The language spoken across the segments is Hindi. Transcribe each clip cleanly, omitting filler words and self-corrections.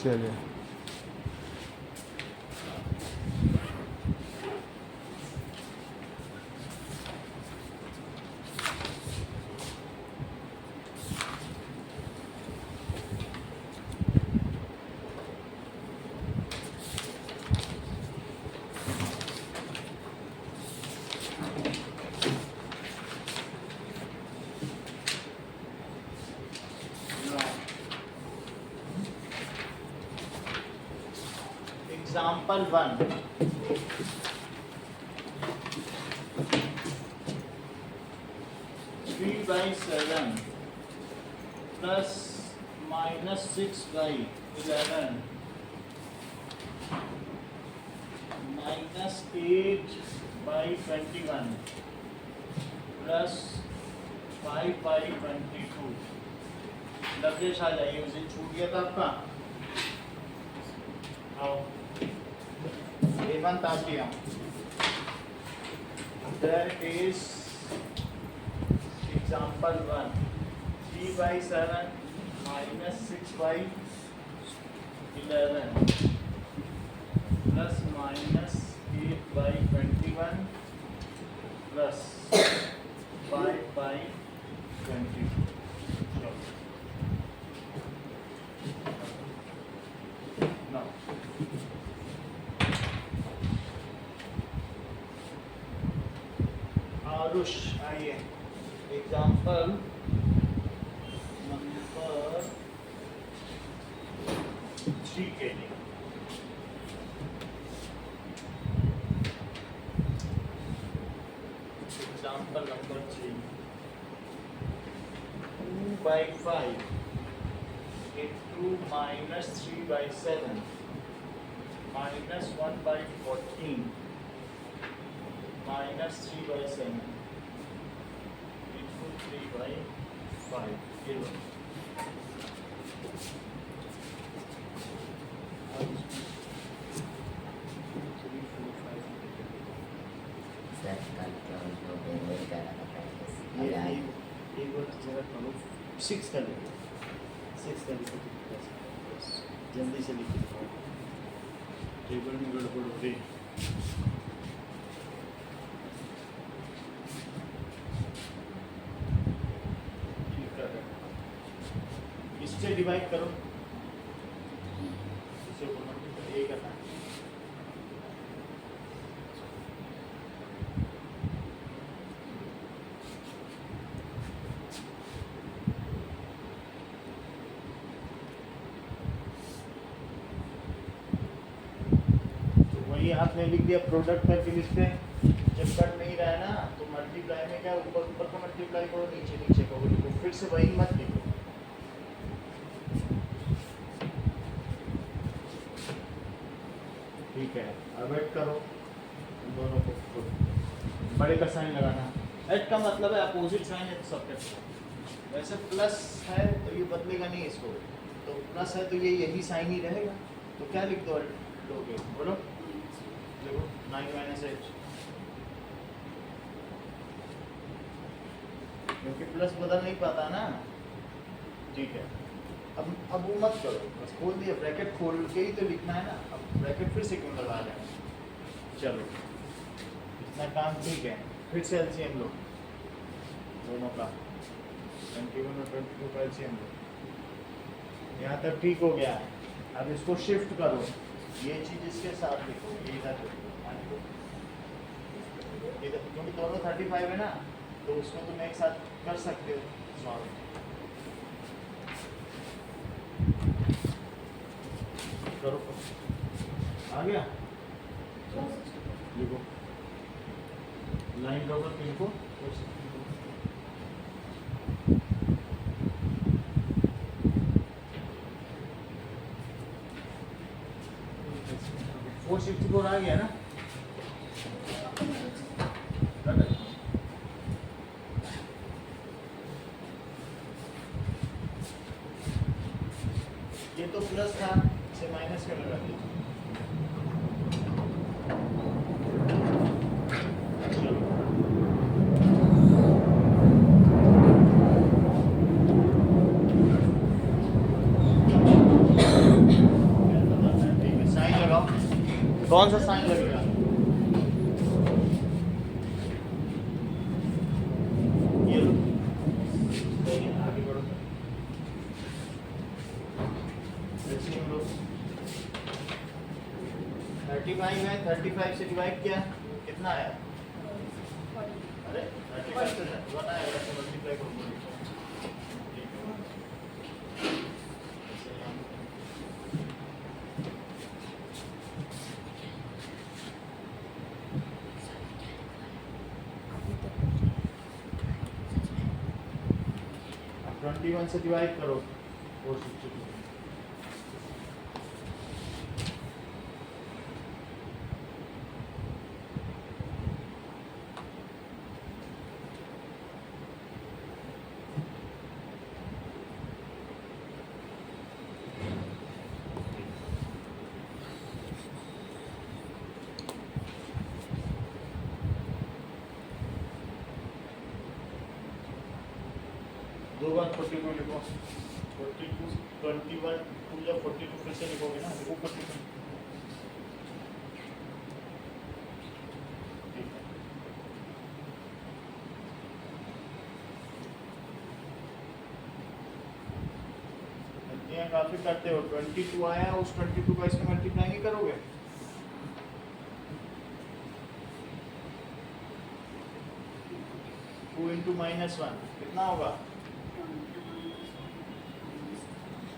चलिए एग्जाम्पल 1 3/7 प्लस -6/11 -8/21 प्लस 5/22। लवलेश आ जाइए, उसे छूट गया था आपका। आओ A1 Takiya that is example 1 3/7 -6/11 plus -8/21 plus 5/22। Now Aarush आइए एग्जाम्पल नंबर 3 के लिए। Example number 3 2/5 into -3/7 -1/14 -3/7 into 3/5। ये लो एक बार जरा करो 6 कर लो 6 कर लो जल्दी से लिख दो टेबल में गड़बड़ हो रही। इससे डिवाइड करो, इससे ये करना है। तो वही आपने लिख दिया प्रोडक्ट करके लिख पे। जब कट नहीं रहा है ना तो मल्टीप्लाई में क्या ऊपर ऊपर का मल्टीप्लाई करो, नीचे नीचे का लिखो, फिर से वही मत लिखो। ठीक है, अब ऐड करो दोनों को, बड़े का साइन लगाना। ऐड का मतलब है अपोजिट साइन है तो सब्ट्रैक्ट। वैसे प्लस है तो ये बदलेगा नहीं इसको, तो प्लस है तो ये यही साइन ही रहेगा। तो क्या लिख दो लोगे, बोलो देखो 9 - 8, क्योंकि प्लस बदल नहीं पाता ना। ठीक है, अब वो मत करो, बस खोल दिया, ब्रैकेट खोल के ही तो लिखना है ना। अब ब्रैकेट फिर से क्यों लगा रहे हैं। चलो इतना काम ठीक है, फिर से एलसीएम लो दोनों का, 21 और 22 का एलसीएम लो। यहाँ तक ठीक हो गया है। अब इसको शिफ्ट करो, ये चीज़ इसके साथ लिखो, ये इधर इधर, क्योंकि दोनों 35 है ना तो उसको तुम एक साथ कर सकते हो सॉल्व। करो, आ गया, लिखो लाइन ड्रॉ करके लिखो। फोर 64 आ गया ना। ये तो प्लस था, इसे माइनस कर लगा दीजिए। कौन सा साइन लगेगा? ये लो, आगे बढ़ो। रेसिंग लो। 35 है, 35 से डिवाइड किया कितना आया? अरे 35 से 1 आएगा, ऐसे मल्टीप्लाई करो। अब 21 से डिवाइड करो 462। दो बार 42 लिखो। 42 21 टू जब 42 फिर से लिखोगे ना, लिखो 42। गलतियाँ काफी करते हो। 22 आया, उस 22 का इसमें मल्टीप्लाई नहीं करोगे? टू इंटू -1 कितना होगा?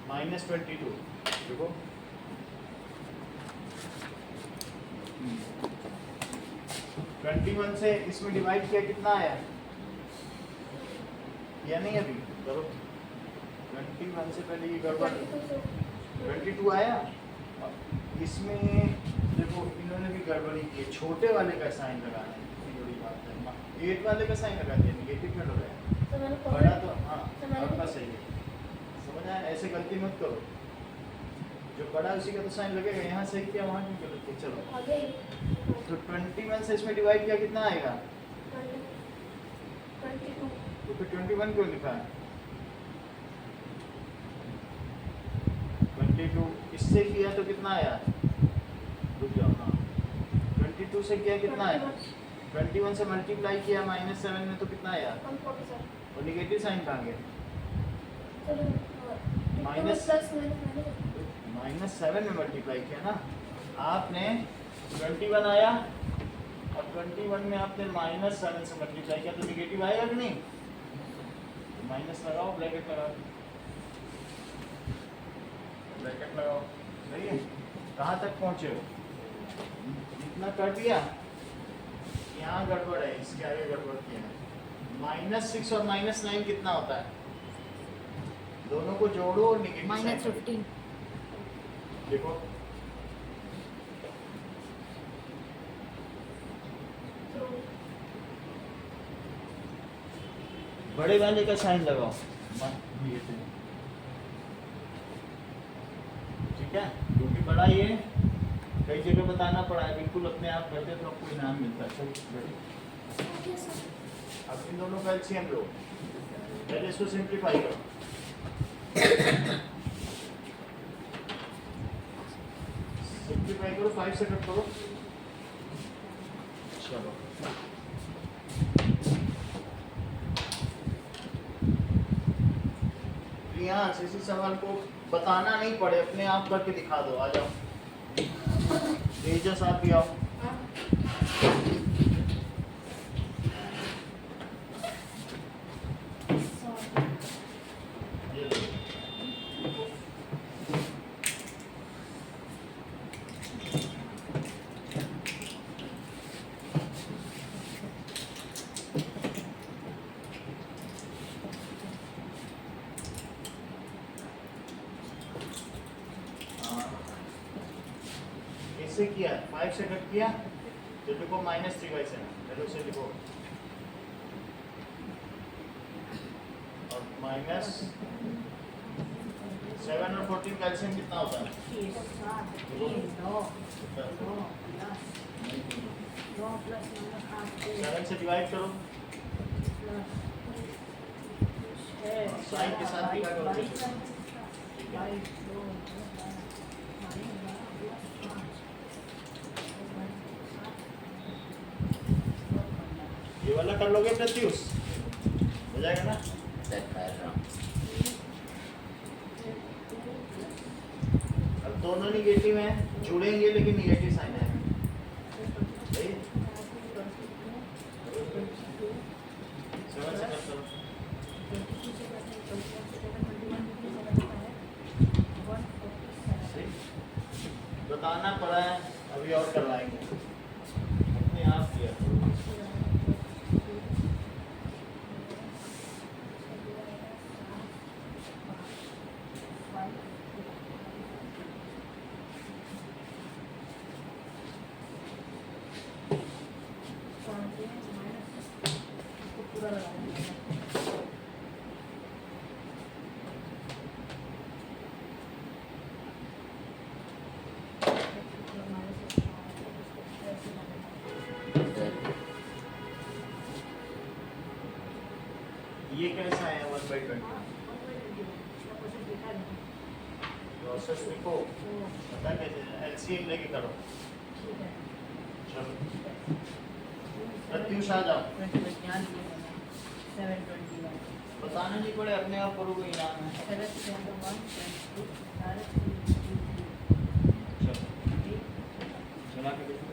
-22। देखो 21 से इसमें डिवाइड किया कितना आया? या नहीं अभी करो। 21 से पहले ये गड़बड़ 22 आया। इसमें देखो इन्होंने भी गड़बड़ी की, छोटे वाले का साइन लगाना है। बड़ी बात है, 8 वाले का साइन लगा दिया, नेगेटिव में लगाया। बड़ा तो हाँ आपका सही है, समझ आया? ऐसे गलती मत करो, जो बड़ा उसी का तो साइन लगेगा। यहाँ सही किया, वहाँ क्यों गलत किया? चलो तो 21 से इसमें डिवाइड किया कितना आएगा? 22। तो फिर 21 क्यों लिखा है? 22 इससे किया तो कितना आया? रुक जाओ, हाँ 22 से किया कितना आया? 21 से मल्टीप्लाई किया -7 में तो कितना आया? और निगेटिव साइन कहाँ गया? -7 में मल्टीप्लाई किया ना आपने। 21 आया और 21 में आपने -7 से मल्टीप्लाई किया तो निगेटिव आएगा कि नहीं? माइनस लगाओ, ब्रैकेट लगाओ, ब्रैकेट लगाओ। सही है? कहाँ तक पहुँचे हो? इतना कर दिया। यहाँ गड़बड़ है, इसके आगे गड़बड़ किया है। -6 और -9 कितना होता है? दोनों को जोड़ो और निगेटिव -15। देखो बड़े वाले का साइन लगाओ। ठीक है, क्योंकि बड़ा ये कई जगह बताना पड़ा है, बिल्कुल अपने आप करते तो आपको इनाम मिलता है। चलो अब इन दोनों का एलसीएम लो, पहले इसको सिंप्लीफाई करो। सिंप्लीफाई करो, 5 से कट करो। चलो यहाँ इसी सवाल को बताना नहीं पड़े, अपने आप करके दिखा दो। आ जाओ तेजस, आप भी आओ। इससे किया 5 से कट किया तो लिखो -3/7। चलो इसे लिखो और -7 और 14 का एलसीएम कितना होता है? 7 से डिवाइड करो, साइन के साथ क्या करो? ठीक है ये वाला कर लोगे प्रत्युष, हो जाएगा ना? अब दोनों निगेटिव हैं, जुड़ेंगे लेकिन निगेटिव साइन है। सही? 7 से कट करो। सही? बताना पड़ा है, अभी और करवाएंगे, अपने आप किया करो। ये कैसा है 1/20? प्रोसेस लिखो, पता कैसे एलसीएम लेके करो। चलो प्रत्युष आ जाओ, बताना नहीं पड़े, अपने आप करोगे, इनाम है। चलो चला के देखो।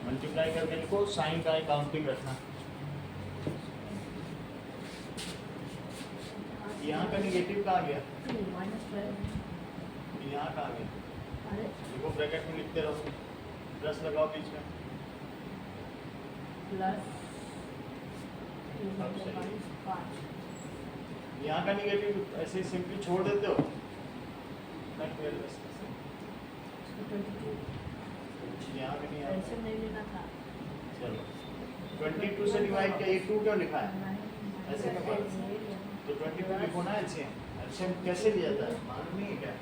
मल्टीप्लाई करके लिखो, साइन का काउंटिंग रखना। यहाँ का निगेटिव कहाँ गया? यहाँ कहाँ गया? देखो ब्रैकेट में लिखते रहो, प्लस लगाओ बीच में, यहाँ का निगेटिव ऐसे सिंपली छोड़ देते हो। यहाँ का नहीं आया। चलो 22 से डिवाइड किया, ये 2 क्यों लिखा है ऐसे का बात? तो 22 लिखो ना एलसीएम। एलसीएम कैसे लिया जाता है मालूम नहीं है क्या?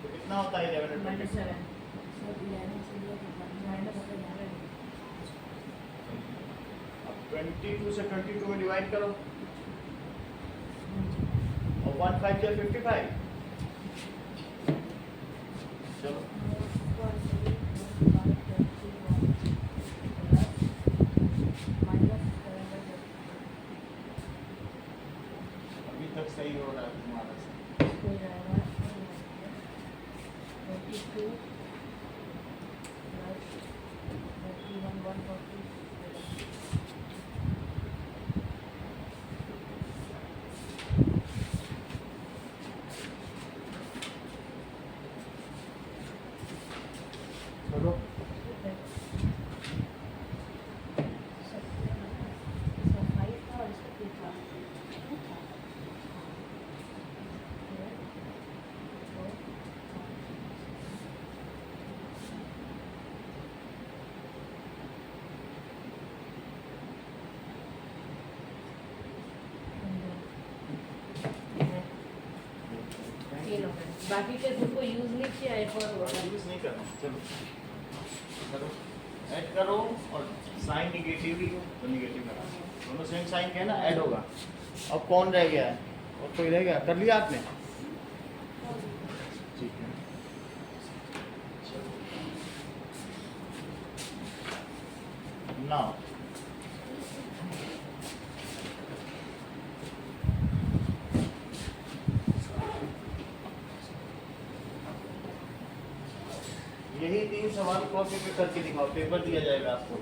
तो कितना होता है 11 और 22? अब 22 से 22 में डिवाइड करो, और 1 5 या 55। चलो अभी तक सही हो रहा है तुम्हारा से। चलो बाकी के तुमको यूज नहीं किया है और यूज नहीं करना। चलो करो, ऐड करो, और साइन निगेटिव ही हो तो निगेटिव लगा, दोनों सेम साइन के है ना, ऐड होगा। अब कौन रह गया है? और कोई रह गया? कर लिया आपने? ठीक है। नाउ यही 3 सवाल कॉपी पे करके दिखाओ, पेपर दिया जाएगा आपको।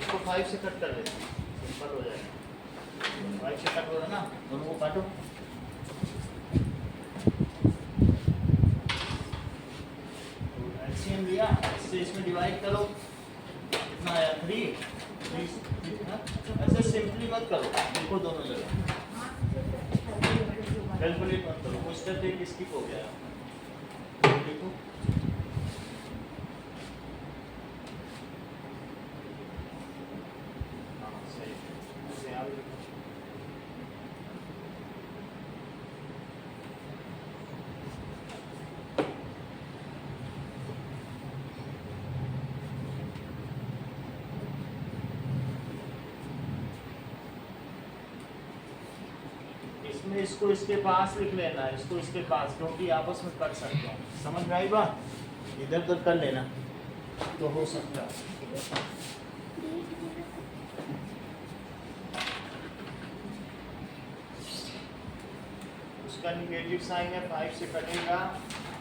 इसको 5 से कट कर देते हैं, सिंपल हो जाएगा। 5 से कट हो रहा ना, दोनों को काटो। एलसीएम लिया, इससे इसमें डिवाइड करो, कितना आया? 3। ऐसे सिंपली मत करो, देखो दोनों जगह कैलकुलेट मत करो, वो स्टेप एक स्किप हो गया। देखो इसको इसके पास लिख लेना, इसको इसके पास, क्योंकि आपस में कर सकते हैं। समझ में आई बात? इधर उधर कर लेना तो हो सकता है। उसका निगेटिव साइन है, 5 से कटेगा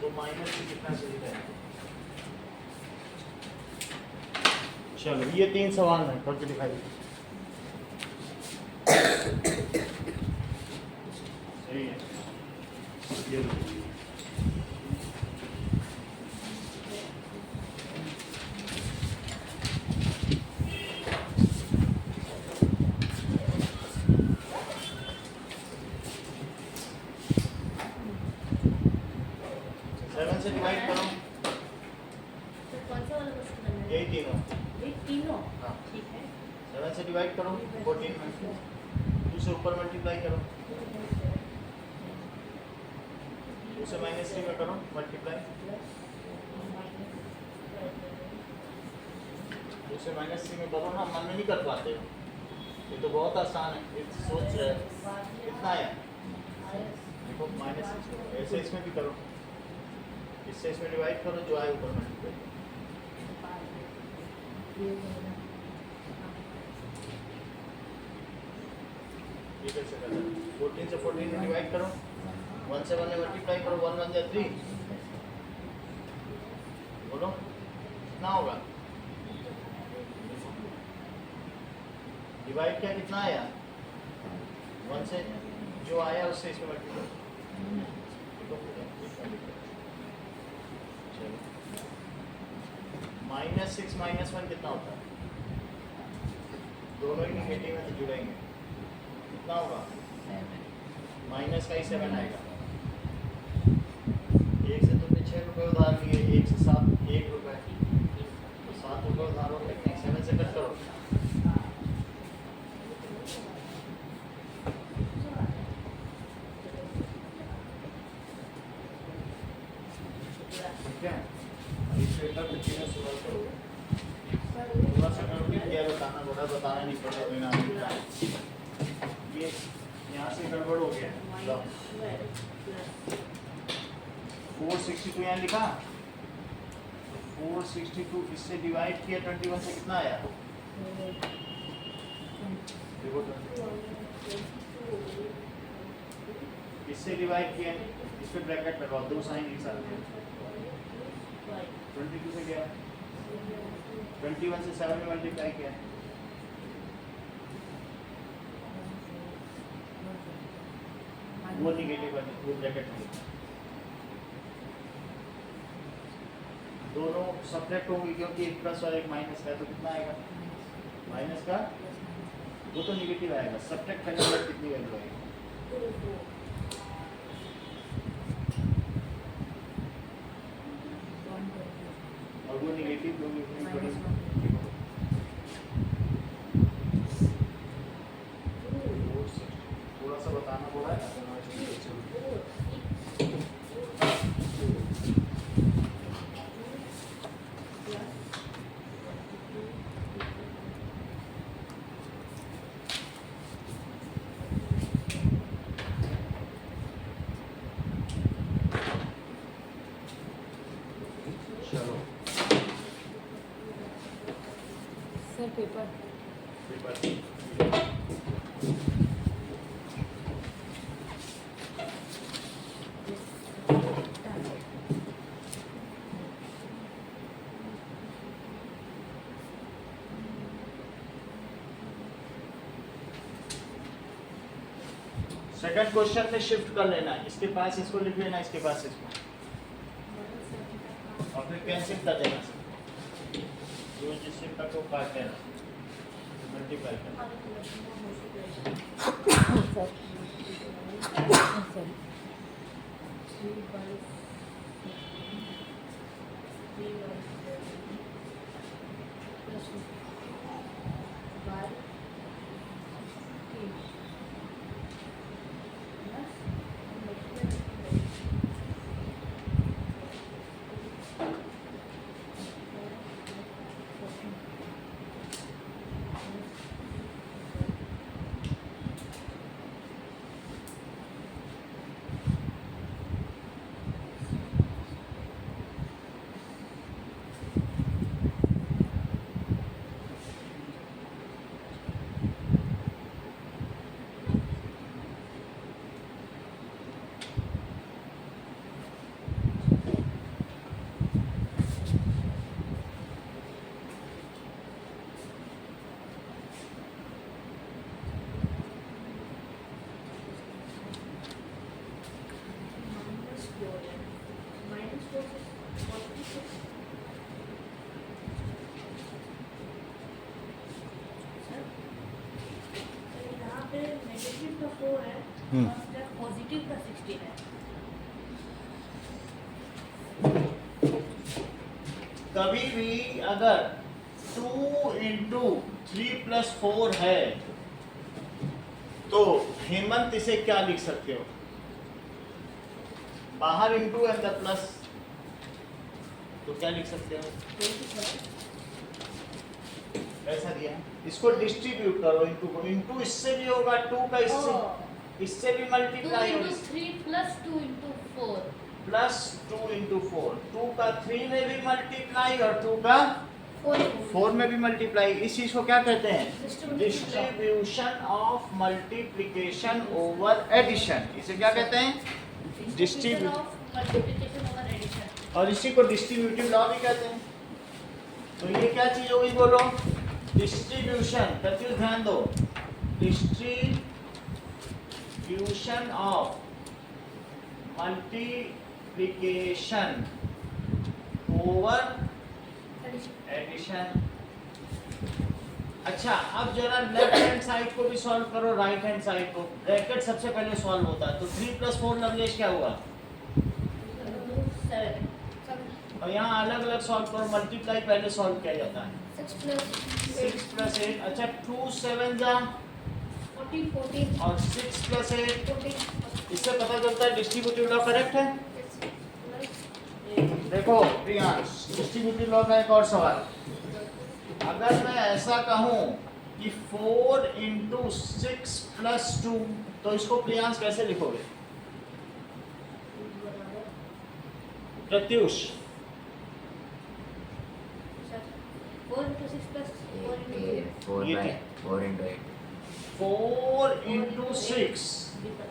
तो माइनस से कितना चली जाएगा। चलो ये 3 सवाल है, करके दिखाइए। सही है, ये लो। से डिवाइड करो, तो कौन सा वाला क्वेश्चन करना है? यही तीनों। ये तीनों? हाँ। ठीक है। 7 से डिवाइड करो 14 में, 2 से ऊपर मल्टीप्लाई करो, 2 से -3 में करो मल्टीप्लाई, 2 से -3 में करो ना, मन में नहीं कर पाते हो, ये तो बहुत आसान है, ये सोच रहे हो कितना है। देखो -6 ऐसे इसमें भी करो, इससे इसमें डिवाइड करो, जो आए ऊपर मल्टीप्लाई करो। ये कैसे करना है? 14 से 14 में डिवाइड करो, 1 से 1 में मल्टीप्लाई करो, 1 1 जा 3, बोलो कितना होगा? डिवाइड किया कितना आया? 1 से जो आया उससे इसमें मल्टीप्लाई। -6 -1 कितना होता है? दोनों ही नेगेटिव में जुड़ेंगे, कितना होगा? माइनस का ही 7 आएगा। 1 से तुमने 6 रुपये उधार लिए, 1 से 7 1 रुपये, तो 7 रुपये उधार हो गए, 7 से कट करो। ठीक है, इस पेपर में तीनों सवाल करोगे, थोड़ा सा करोगे, क्या बताना पड़ा, बताना नहीं पड़ा, कोई नाम नहीं था। ये यहाँ से गड़बड़ हो गया, लो 462 यहाँ लिखा, 462 इससे डिवाइड किया 21 से कितना आया? देखो इससे डिवाइड किया, इस पे ब्रैकेट लगाओ, 2 साइन एक साथ में, 22 से गया, 21 से 7 में मल्टीप्लाई किया, वो निगेटिव है, वो ब्रैकेट में दोनों सब्ट्रैक्ट होंगे, क्योंकि एक प्लस और एक माइनस है, तो कितना आएगा? माइनस का वो तो निगेटिव आएगा, सब्ट्रैक्ट करने पर कितनी वैल्यू आएगी? और वो निगेटिव दोनों इतनी बड़ी, थोड़ा सा बताना पड़ा है। चलो सर पेपर सेकंड क्वेश्चन में शिफ्ट कर लेना, इसके पास इसको लिख लेना, इसके पास इसको, और फिर कैंसिल कर देना, जो जिससे तक वो काट देना, मल्टीप्लाई करना। पॉजिटिव का 16 है। कभी भी अगर 2 इंटू 3 प्लस 4 है तो हेमंत इसे क्या लिख सकते हो? बाहर इंटू अंदर प्लस, तो क्या लिख सकते हो? ऐसा दिया है। इसको डिस्ट्रीब्यूट करो इंटू को, इंटू इससे भी होगा 2 का इससे भी 2 मल्टीप्लाई into होगा 3 plus 2 into 4 प्लस 2 इंटू 4, 2 का 3 में भी मल्टीप्लाई और 2 का 4 में भी मल्टीप्लाई। इस चीज को क्या कहते हैं? Distribution of multiplication over addition. इसे क्या कहते हैं? distribution of multiplication over addition। और इसी को डिस्ट्रीब्यूटिव लॉ भी कहते हैं। तो ये क्या चीज होगी बोलो? डिस्ट्रीब्यूशन। प्रत्युष ध्यान दो, distribution of multiplication over addition. अच्छा, अब जरा लेफ्ट हैंड साइड को भी सॉल्व करो, राइट हैंड साइड को। ब्रैकेट सबसे पहले सॉल्व होता है, तो 3 प्लस 4 लवलेश क्या हुआ? 7 और यहाँ अलग अलग सॉल्व करो, मल्टीप्लाई पहले सॉल्व किया जाता है। 6 plus 6 प्लस 8, अच्छा 2 7 जा 14 और 6 प्लस 8, 14 इससे पता चलता है डिस्ट्रीब्यूटिव लॉ करेक्ट है। देखो प्रियांश, डिस्ट्रीब्यूटिव लॉ का एक और सवाल। अगर मैं ऐसा कहूं कि 4 इंटू 6 प्लस 2, तो इसको प्रियांश कैसे लिखोगे? प्रत्युष 4 into 6 plus 4 into 4 ये by क्या? 4 into 8 4 into 6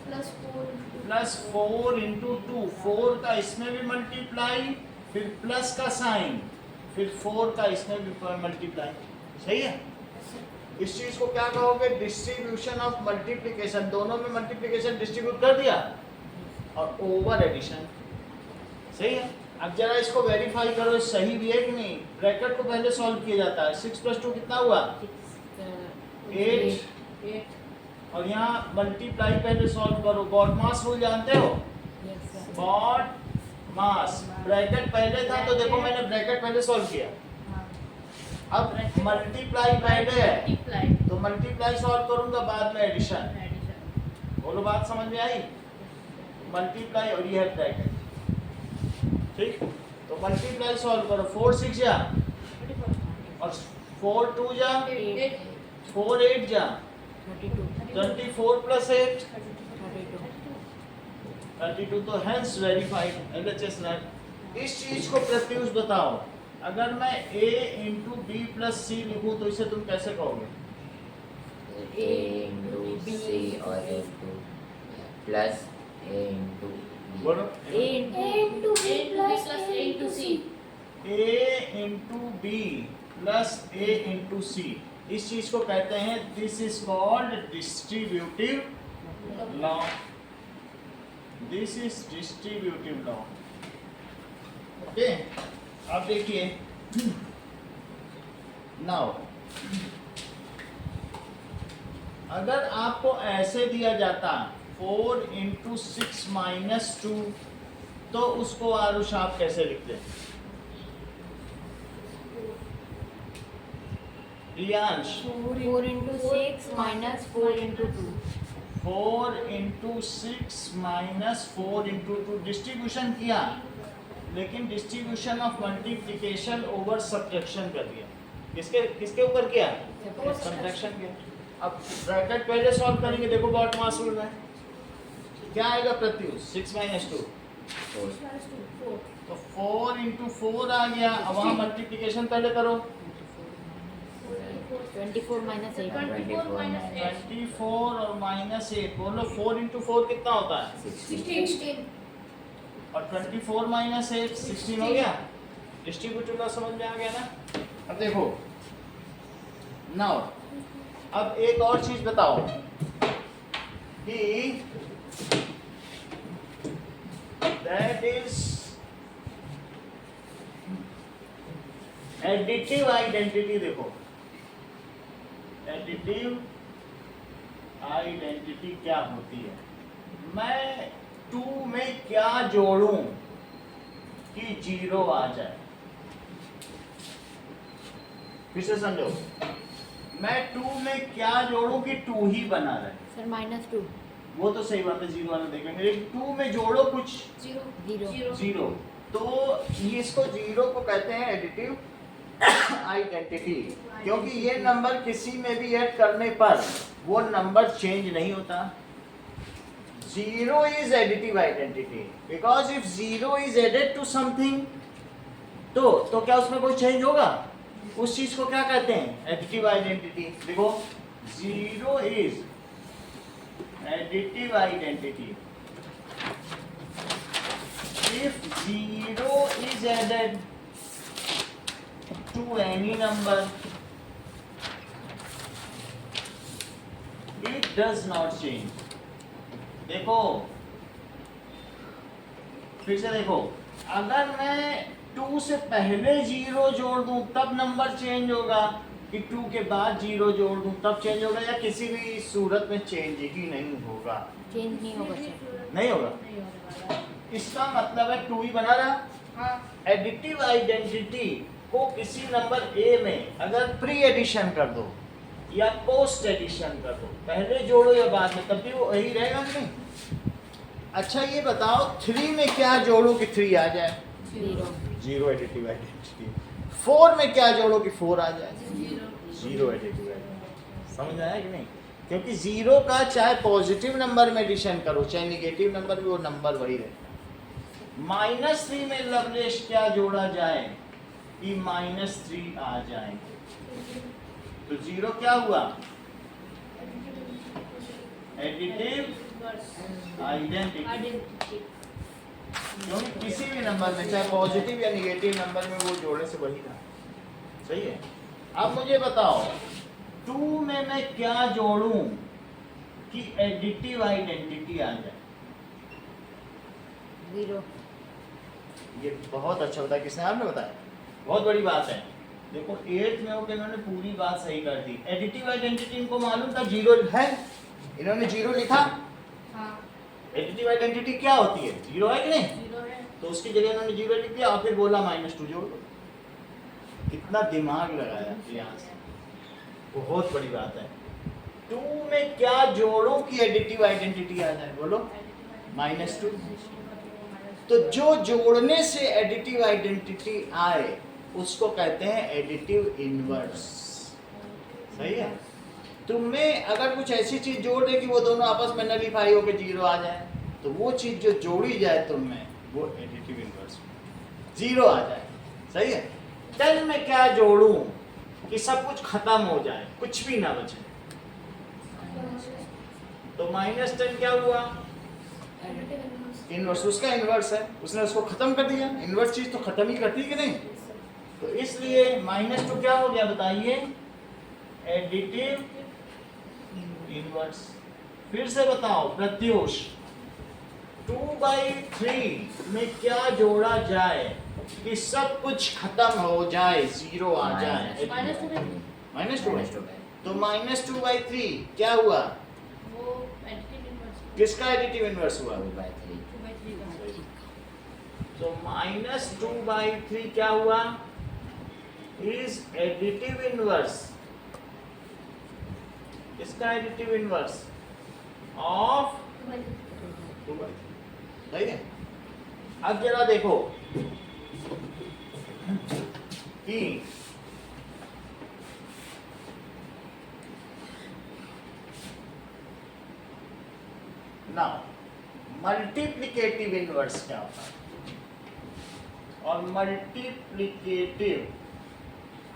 plus 4 plus 4 into 2, 4 का इसमें भी मल्टीप्लाई, फिर प्लस का साइन, फिर 4 का इसमें भी मल्टीप्लाई। सही है? इस चीज को क्या कहोगे? Distribution of multiplication. दोनों में मल्टीप्लिकेशन डिस्ट्रीब्यूट कर दिया और ओवर एडिशन। सही है? अब जरा इसको वेरीफाई करो सही भी है कि नहीं। ब्रैकेट को पहले सॉल्व किया जाता है। 6 प्लस 2 कितना हुआ? 8। 8 और यहाँ मल्टीप्लाई पहले सॉल्व करो। बॉड मास रूल जानते हो? बॉड मास। ब्रैकेट पहले था तो देखो मैंने ब्रैकेट पहले सॉल्व किया। अब मल्टीप्लाई पहले है multiply तो मल्टीप्लाई सॉल्व करूंगा, बाद में एडिशन। addition बोलो बात समझ में आई? मल्टीप्लाई और ये है ब्रैकेट। ठीक, तो मल्टीप्लाई सॉल्व करो। 4 6 जा 24 और 4 2 जा 8 4 8 जा 24 प्लस 8 32। तो हेंस वेरीफाइड LHS नेट। इस चीज को प्रत्युष बताओ, अगर मैं A इंटू बी प्लस सी लिखूं तो इसे तुम कैसे कहोगे? A into C or A into plus A into B. बोलो A into B plus A into C A into B plus A into C. इस चीज को कहते हैं, this is called distributive law. This is distributive law. Okay, अब देखिए नाउ, अगर आपको ऐसे दिया जाता 4 इंटू 6 माइनस 2, तो उसको आरुष आप कैसे लिखते हैं? Riyansh 4 into 6 minus 4 into 2. 4 into 6 minus 4 into 2 distribution किया, लेकिन distribution of multiplication over subtraction कर दिया। किसके किसके ऊपर किया? सब्ट्रैक्शन के। अब ब्रैकेट पहले सॉल्व करेंगे। देखो बॉड मास रूल में क्या आएगा प्रत्युष? 6 माइनस 2 तो 4 इंटू 4 आ गया। अब वहाँ मल्टीप्लिकेशन पहले करो। 24 minus 8. 24 minus 8 24 और माइनस 8, बोलो 4 इंटू 4 कितना होता है? 16 और 24 माइनस 8 16 हो गया। डिस्ट्रीब्यूटिव लॉ समझ में आ गया ना? अब देखो नाउ, अब एक और चीज बताओ कि दैट इज एडिटिव आइडेंटिटी। देखो एडिटिव आइडेंटिटी क्या होती है? मैं 2 में क्या जोड़ूं कि 0 आ जाए? फिर से समझो, मैं 2 में क्या जोड़ूं कि 2 ही बना रहे? सर -2 वो तो सही बात है, 0 वाला देखेंगे, लेकिन 2 में जोड़ो कुछ 0 0, तो ये इसको 0 को कहते हैं एडिटिव आइडेंटिटी, क्योंकि ये नंबर किसी में भी ऐड करने पर वो नंबर चेंज नहीं होता। 0 is additive identity because if 0 is added to something, तो क्या उसमें कोई चेंज होगा? उस चीज को क्या कहते हैं? Additive identity. देखो 0 is additive identity if 0 is added to any number it does not change। देखो फिर से देखो, अगर मैं 2 से पहले 0 जोड़ दूं तब नंबर चेंज होगा कि 2 के बाद 0 जोड़ दूं तब चेंज होगा, या किसी भी सूरत में चेंज ही नहीं होगा? चेंज नहीं होगा सर। नहीं होगा। इसका मतलब है 2 ही बना रहा। एडिटिव आइडेंटिटी को किसी नंबर A में अगर प्री एडिशन कर दो या पोस्ट एडिशन कर दो, पहले जोड़ो या बाद में, तब भी वो वही रहेगा नहीं। अच्छा ये बताओ 3 में क्या जोड़ो कि 3 आ जाए? 0 एडिटिव आइडेंटिटी। 4 में क्या जोड़ो कि 4 आ जाए? 0 एडिटिव आइडेंटिटी। समझ आया कि नहीं? क्योंकि 0 का चाहे पॉजिटिव नंबर में एडिशन करो चाहे निगेटिव नंबर भी, वो नंबर वही रहेगा। -3 में लवलेश क्या जोड़ा जाए कि -3 आ जाए? तो 0 क्या हुआ? Additive identity. क्योंकि किसी भी नंबर में चाहे पॉजिटिव या निगेटिव नंबर में वो जोड़ने से वही था। सही है। अब मुझे बताओ 2 में मैं क्या जोड़ूं कि एडिटिव आइडेंटिटी आ जाए? 0 ये बहुत अच्छा बताया। किसने? आपने बताया। बहुत बड़ी बात है। देखो 8th में हो के इन्होंने पूरी बात सही कर दी। एडिटिव आइडेंटिटी इनको मालूम था 0 है, इन्होंने 0 लिखा। एडिटिव आइडेंटिटी क्या होती है? 0 है कि नहीं? 0 है। तो उसकी जगह इन्होंने 0 लिख दिया और फिर बोला -2 जोड़ दो। कितना दिमाग लगाया यहाँ से। बहुत बड़ी बात है। 2 में क्या जोड़ो कि एडिटिव आइडेंटिटी आ जाए? बोलो। -2। तो जो जोड़ने से एडिटिव आइडेंटिटी आए उसको कहते हैं एडिटिव इनवर्स। सही है। तुमने अगर कुछ ऐसी चीज जोड़ दे कि वो दोनों आपस में नलीफाई होकर 0 आ जाए, तो वो चीज जो जोड़ी जाए तुम में वो एडिटिव इनवर्स 0 आ जाए। सही है। 10 में क्या जोड़ूं कि सब कुछ खत्म हो जाए, कुछ भी ना बचे? तो -10 क्या हुआ? इनवर्स। उसका इनवर्स है, उसने उसको खत्म कर दिया। इनवर्स चीज तो खत्म ही करती है कि नहीं? तो इसलिए -2 क्या हो गया बताइए? Additive inverse. फिर से बताओ प्रत्युष, 2/3 में क्या जोड़ा जाए कि सब कुछ खत्म हो जाए, 0 आ जाए? -2। तो -2/3 क्या हुआ? वो एडिटिव इनवर्स। किसका एडिटिव इनवर्स हुआ? 2/3 तो -2/3 क्या हुआ? Is additive inverse. इसका एडिटिव इनवर्स ऑफ 2/3। सही है। अब जरा देखो कि नाउ मल्टीप्लिकेटिव इनवर्स क्या होता है और मल्टीप्लिकेटिव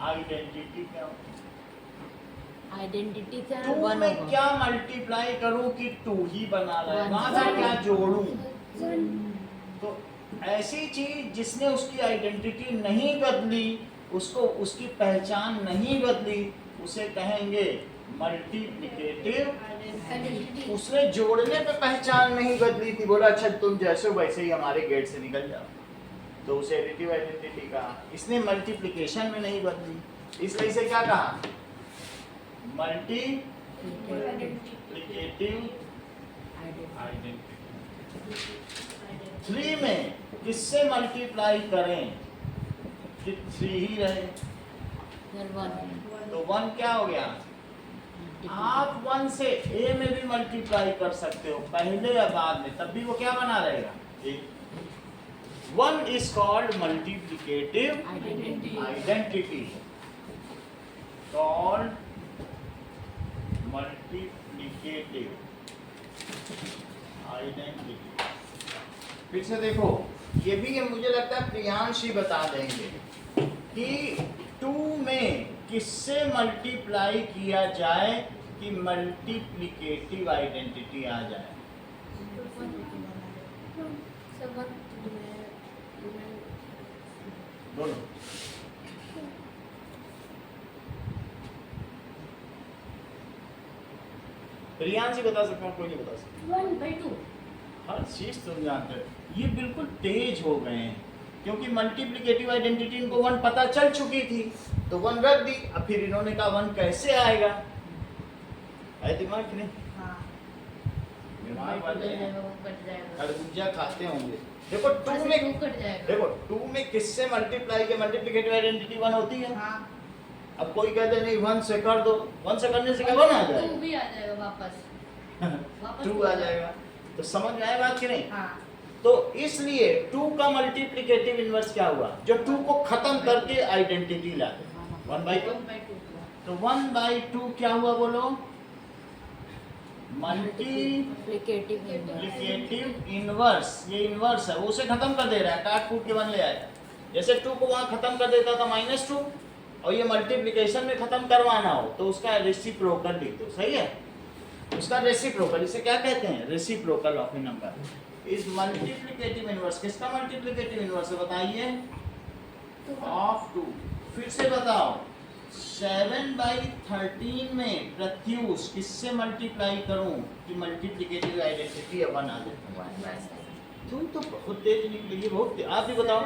आइडेंटिटी क्या होती है? आइडेंटिटी सर 2 1 में होगा। क्या मल्टीप्लाई करूं कि 2 ही बना रहा है? वहां से क्या जोड़ूं? तो ऐसी चीज जिसने उसकी आइडेंटिटी नहीं बदली, उसको उसकी पहचान नहीं बदली, उसे कहेंगे मल्टीप्लिकेटिव। उसने जोड़ने पे पहचान नहीं बदली थी, बोला अच्छा तुम जैसे हो वैसे ही हमारे गेट से निकल जाओ, तो उसे एडिटिव आइडेंटिटी कहा। इसने मल्टीप्लिकेशन में नहीं बदली, इसलिए इसे क्या कहा? Multiplicative identity. 3 में किससे मल्टीप्लाई करें कि 3 ही रहे, तो 1 क्या हो गया? आप 1 से a में भी मल्टीप्लाई कर सकते हो, पहले या बाद में, तब भी वो क्या बना रहेगा? 1 is called multiplicative identity. Called multiplicative identity. फिर से देखो, ये भी मुझे लगता है प्रियांश ही बता देंगे कि 2 में किससे मल्टीप्लाई किया जाए कि मल्टीप्लिकेटिव आइडेंटिटी आ जाए। दोनों प्रियांश ही बता सकता हूँ, कोई नहीं बता सकता। 1/2 हर चीज तुम जानते हो। ये बिल्कुल तेज हो गए हैं क्योंकि मल्टीप्लिकेटिव आइडेंटिटी इनको 1 पता चल चुकी थी, तो 1 रख दी। अब फिर इन्होंने कहा 1 कैसे आएगा, है दिमाग की नहीं? दिमाग वाले खरबूजा खाते होंगे। देखो 2 में, देखो 2 में किससे मल्टीप्लाई के मल्टीप्लिकेटिव आइडेंटिटी 1 होती है। अब कोई कहते नहीं 1 से कर दो, 1 से करने से क्या 1 आ जाएगा? 2 भी आ जाएगा वापस 2 आ जाएगा। तो समझ में आया बात कि नहीं? हाँ। तो इसलिए 2 का मल्टीप्लिकेटिव इनवर्स क्या हुआ? जो 2 को खत्म करके आइडेंटिटी ला दे, 1/2। 1/2 तो 1/2 क्या हुआ बोलो? Multiplicative inverse. ये इनवर्स है, वो उसे खत्म कर दे रहा है, काट कूट के 1 ले आया। जैसे 2 को वहां खत्म कर देता था -2, और ये मल्टीप्लिकेशन में खत्म करवाना हो तो उसका रेसिप्रोकल लिख दो। सही है? उसका रेसिप्रोकल, इसे क्या कहते हैं? Reciprocal of A number is multiplicative inverse. किसका मल्टीप्लिकेटिव इनवर्स है बताइए? ऑफ 2। फिर से बताओ, 7/13 में प्रत्यूष किससे मल्टीप्लाई करूं कि मल्टीप्लिकेटिव आइडेंटिटी 1 आ जाए? तुम तो बहुत तेज निकली, ये बहुत आप भी बताओ,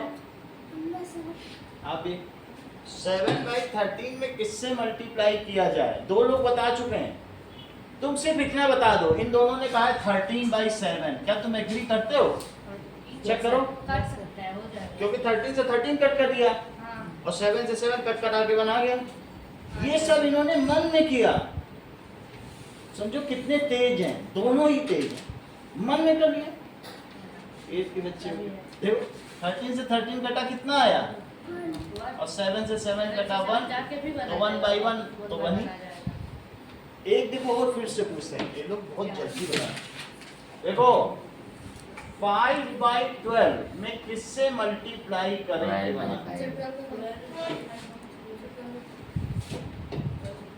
आप भी। 7/13 में किससे मल्टीप्लाई किया जाए? 2 लोग बता चुके हैं, तुम सिर्फ इतना बता दो। इन दोनों ने कहा है 13/7, क्या तुम एग्री करते हो? चेक करो, काट सकता है, हो जाएगा। क्योंकि 13 से 13 कट कर दिया हाँ। और 7 से 7 कट कटा के बना गया। ये सब इन्होंने मन में किया। समझो कितने तेज हैं, दोनों ही तेज हैं, मन में कर लिया। एज के बच्चे देखो, 13 से 13 कटा कितना आया, और 7 से 7 कटा 1, तो 1/1 तो 1 ही। एक देखो और फिर से पूछते हैं, ये लोग बहुत जल्दी बता। देखो 5/12 में किससे मल्टीप्लाई करेंगे?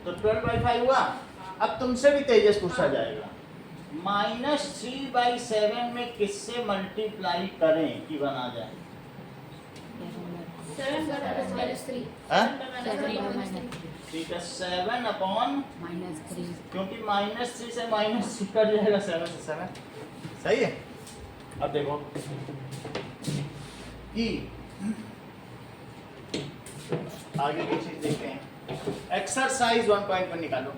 तो 12/5 हुआ। अब तुमसे भी तेजस पूछा जाएगा, -3/7 में किससे मल्टीप्लाई करें कि 1 आ जाए? 7/3 हाँ? 7/3 ठीक है, 7/3, क्योंकि -3 से -3 कट जाएगा, 7 से 7। सही है? अब देखो कि आगे की चीज देखते हैं। एक्सरसाइज 1.1 निकालो।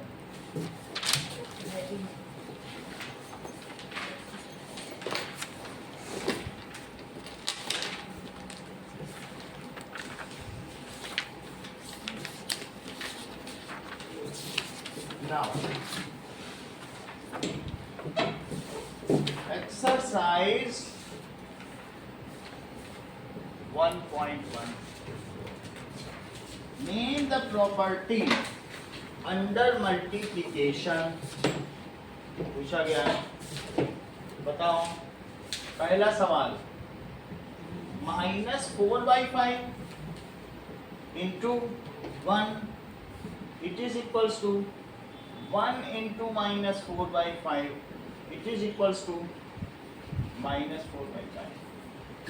Now, exercise 1.1. Name the property under multiplication. पूछा गया है, बताओ। पहला सवाल, -4/5 into 1, it is equals to 1 into -4/5, it is equals to -4/5.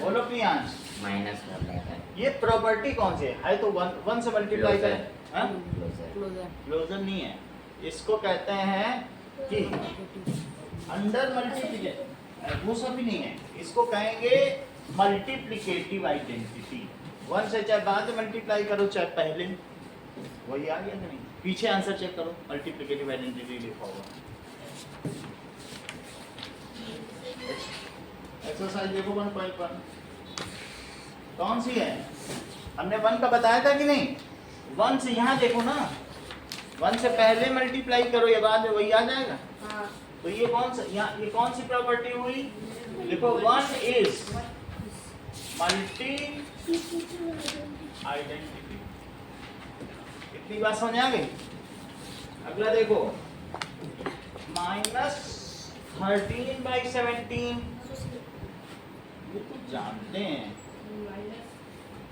बोलो प्रियांश, -4/5 ये प्रॉपर्टी कौन सी है? तो 1 से मल्टीप्लाई करें, हाँ? क्लोजर। क्लोजर नहीं है, इसको कहते हैं कि अंडर मल्टीप्लिकेशन, वो सब भी नहीं है, इसको कहेंगे मल्टीप्लिकेटिव आइडेंटिटी। 1 से चाहे बाद में मल्टीप्लाई करो चाहे पहले, वही आ गया कि नहीं? पीछे आंसर चेक करो, मल्टीप्लिकेटिव आइडेंटिटी लिखा होगा। एक्सरसाइज देखो 1.1 कौन सी है? हमने 1 का बताया था कि नहीं? 1 से यहाँ देखो ना, 1 से पहले मल्टीप्लाई करो या बाद में वही आ जाएगा। हाँ तो ये कौन सा, यहाँ ये कौन सी प्रॉपर्टी हुई? देखो 1 इज मल्टी आइडेंटिटी। इतनी बात समझ आ गई? अगला देखो -13/17, ये तो जानते हैं।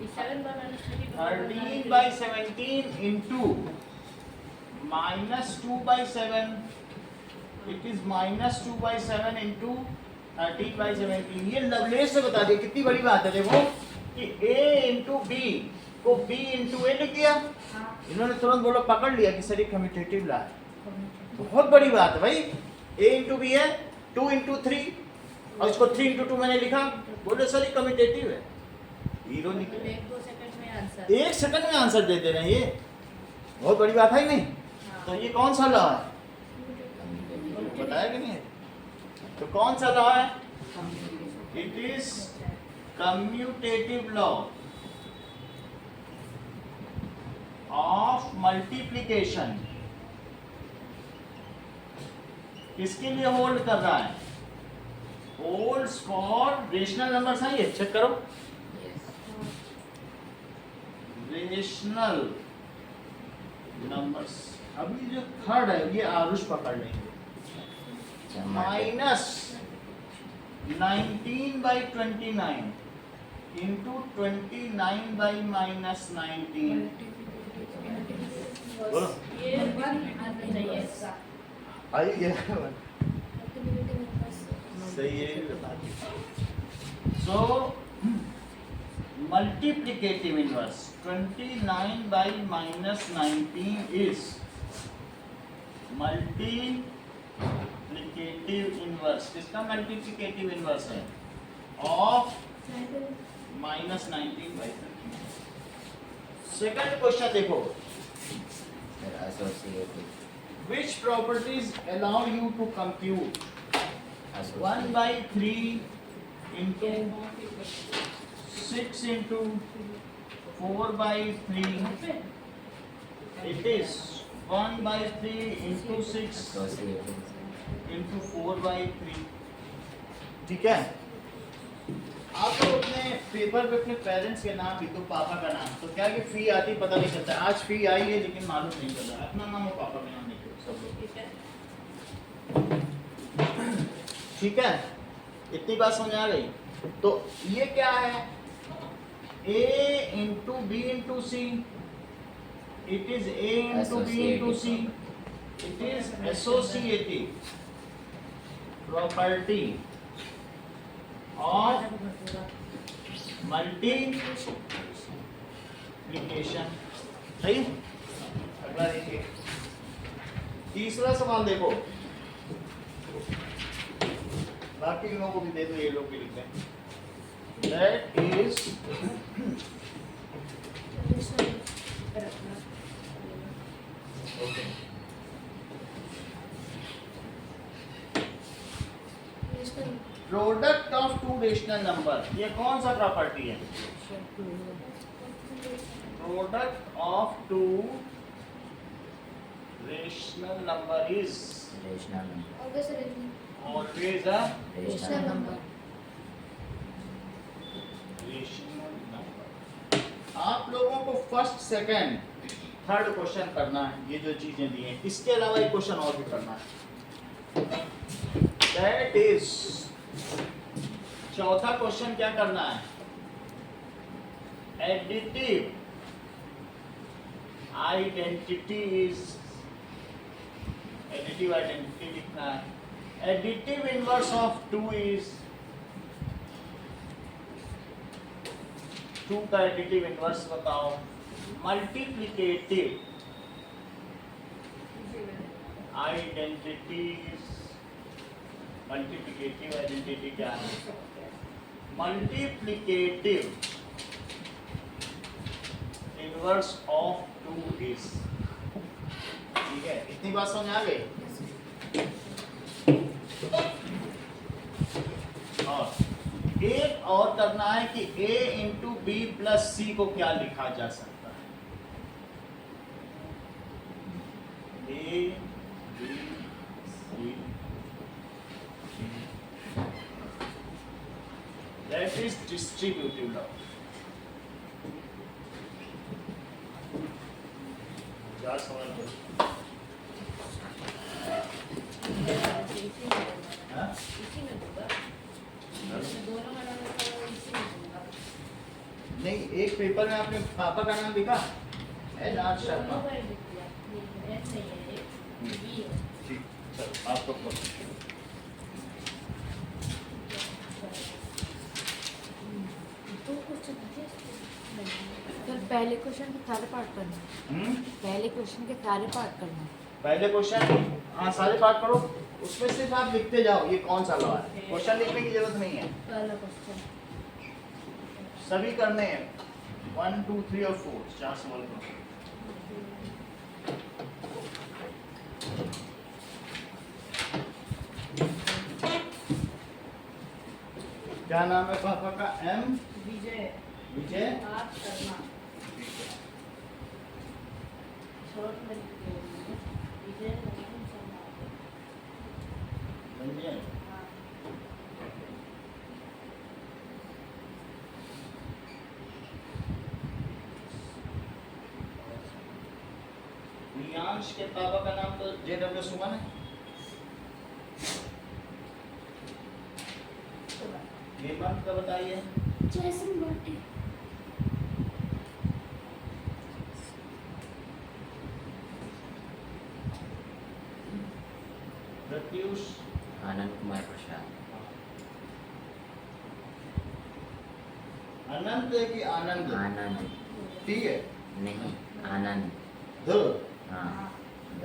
13/17 into -2/7, it is -2/7 into 13/17। ये लवलेस से बता दिया, कितनी बड़ी बात है। देखो कि a into b को b into a लिख दिया, इन्होंने तुरंत बोलो पकड़ लिया कि सर ये कम्यूटेटिव ला है। बहुत बड़ी बात है भाई। a into b है 2 into 3 और इसको 3 into 2 मैंने लिखा, बोले सर ये कम्यूटेटिव है। हीरो निकले, 1-2 सेकंड में आंसर। 1 सेकंड में आंसर दे दे रहे हैं, ये बहुत बड़ी बात है नहीं? तो ये कौन सा लॉ है बताया कि नहीं? तो कौन सा लॉ है? It is commutative law of multiplication. किसके लिए होल्ड कर रहा है? होल्ड्स फॉर रेशनल नंबर्स हैं ये, चेक करो। रेशनल नंबर्स, अभी जो थर्ड है ये आरुष पकड़ लेंगे। -19/29 into 29/-19। बोलो। ये आना चाहिए इसका। आई गया सही है, बता दी। सो multiplicative inverse 29/-19 is multiplicative inverse। किसका multiplicative inverse है? of -19/29। सेकंड क्वेश्चन देखो, which properties allow you to compute 1/3 into 6 into 4/3? It is 1/3 into 6 into 4/3। ठीक है? आप तो अपने पेपर पे अपने पेरेंट्स के नाम भी तो पापा का नाम, तो क्या कि फी आती पता नहीं चलता। आज फी आई है लेकिन मालूम नहीं चल रहा, अपना नाम और पापा का नाम लिखो सब लोग। ठीक है, इतनी बात समझ आ गई? तो ये क्या है? a into b into c, it is a into b into c, it is associative property of multiplication। सही? अगला देखिए, तीसरा सवाल देखो, बाकी लोगों को भी दे दो, ये लोग भी लिख दें। That is okay। Product of two rational number, ये कौन सा प्रॉपर्टी है? Product of two rational number is always a rational number. आप लोगों को फर्स्ट सेकंड थर्ड क्वेश्चन करना है, ये जो चीजें दी हैं, इसके अलावा एक क्वेश्चन और भी करना है। दैट इज चौथा क्वेश्चन क्या करना है? Additive identity is, additive identity लिखना है। एडिटिव इनवर्स ऑफ 2 इज, 2 का एडिटिव इनवर्स बताओ। मल्टीप्लिकेटिव आइडेंटिटीज, मल्टीप्लिकेटिव आइडेंटिटी क्या है? Multiplicative inverse of 2 is. ठीक है, इतनी बात समझ आ गई? और एक और करना है कि a इंटू बी प्लस सी को क्या लिखा जा सकता है। a b c that is distributive law। क्या सवाल है? हाँ? इसी में दूंगा। दोनों वाला में तो इसी में दूंगा। नहीं, एक पेपर में आपने पापा का नाम लिखा है ना शर्मा। दोनों का ही लिख दिया। ये S नहीं है, ये B है। ठीक, चलो आप तो पढ़ो। दो क्वेश्चन बचे इसमें। सर पहले क्वेश्चन के सारे पार्ट करना है। पहले क्वेश्चन के सारे पार्ट करना है। पहले क्वेश्चन हाँ सारे पार्ट करो, उसमें सिर्फ आप लिखते जाओ ये कौन सा लॉ है, क्वेश्चन लिखने की जरूरत नहीं है, पहला क्वेश्चन। सभी करने हैं 1 2 3 और 4 चार सवाल करो। क्या नाम है पापा का? एम विजय विजय आप शर्मा। शॉर्ट में लिख दिया मैंने। विजय लक्ष्मण शर्मा। समझे? हाँ। रियांश के पापा का नाम तो JW सुमन है। ये बात का बताइए। जैसन बर्थडे। प्रत्युष आनंद कुमार प्रसाद। अनंत है कि आनंद? आनंद ठीक है। नहीं, आनंद। ध हाँ, द।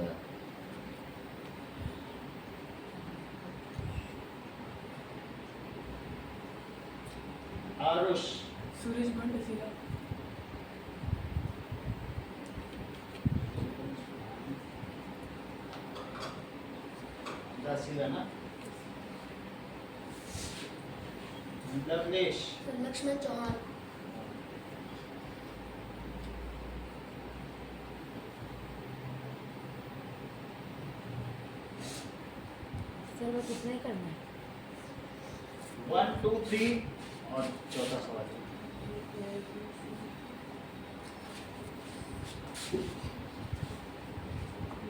आरुष सुरेश भंडसिया। दासीला ना लवलेश लक्ष्मण चौहान। सर वो कितना ही करना है? 1 2 3 और चौथा सवाल।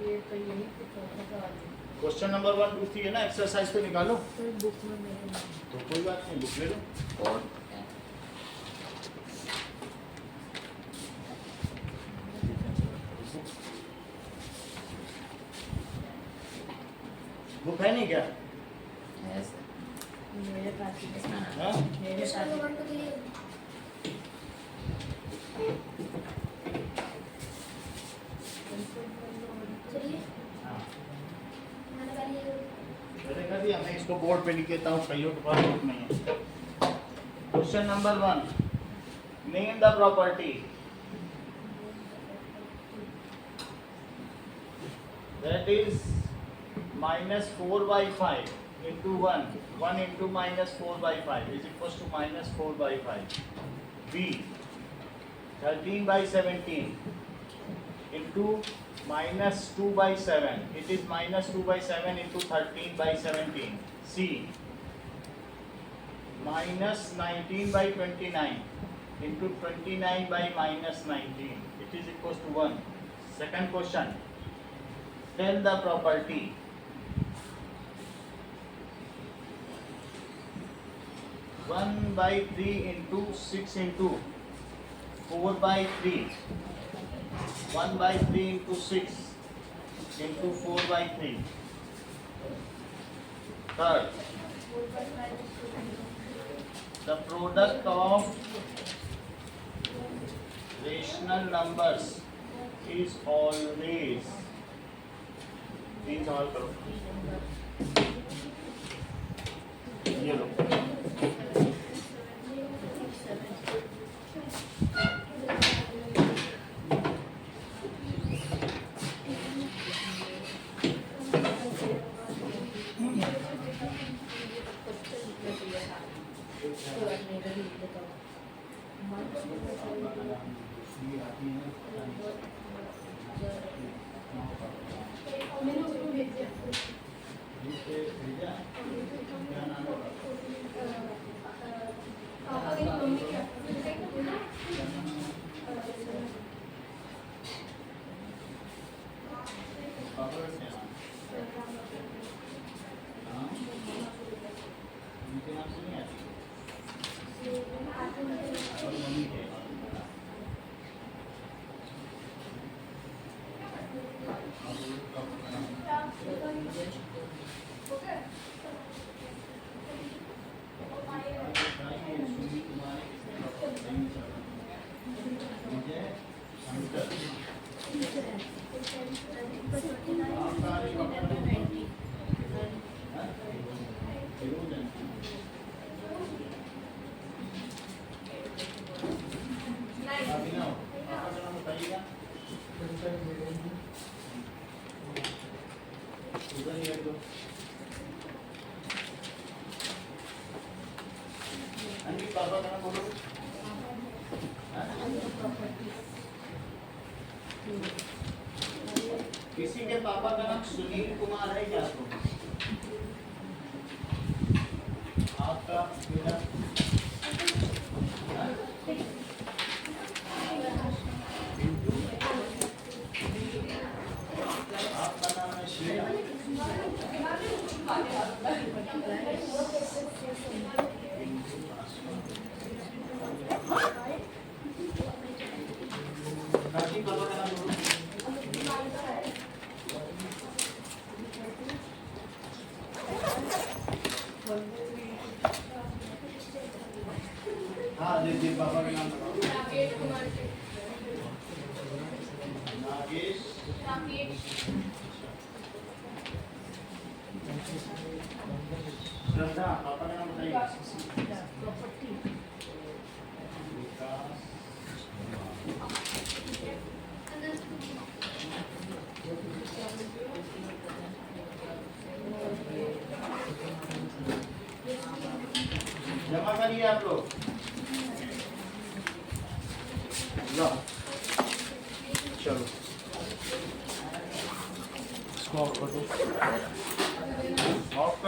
ये तो यही कुछ चौथा सवाल है। क्वेश्चन नंबर 1 2 3 है ना, एक्सरसाइज पे निकालो। सर बुक में मेरे नाम है। तो कोई बात नहीं, बुक ले लो। और बुक है नहीं क्या? ऐसा मेरे पास ही है। इसका नाम हाँ? मेरे पास ही है। हाँ। मैंने कह दिया, मैं इसको बोर्ड पे लिख देता हूँ, कईयों के पास बुक नहीं है। Question number 1, name the property that is minus 4 by 5 into 1 into minus 4 by 5 is equals to minus 4 by 5. B 13 by 17 into minus 2 by 7, it is minus 2 by 7 into 13 by 17. C minus 19 by 29 into 29 by minus 19, it is equals to 1. Second question, tell the property one by 3 into 6 into 4 by 3, 1 by 3 into 6 into 4 by 3. Third, the product of rational numbers is always, तीन सवाल करो, ये लो। मैंने उसको भेज दिया। पापा की मम्मी क्या पापा का नाम बोलो। किसी के पापा का नाम सुनील कुमार है क्या? आपका बेटा आपका नाम है श्रेया। काकी पापा का नाम बोलो। हाँ जी पापा का नाम बताओ। राकेश कुमार नागेश। श्रद्धा पापा का नाम बताइए। विकास। जमा करिए आप लोग। लो चलो इसको ऑफ कर दो। ऑफ कर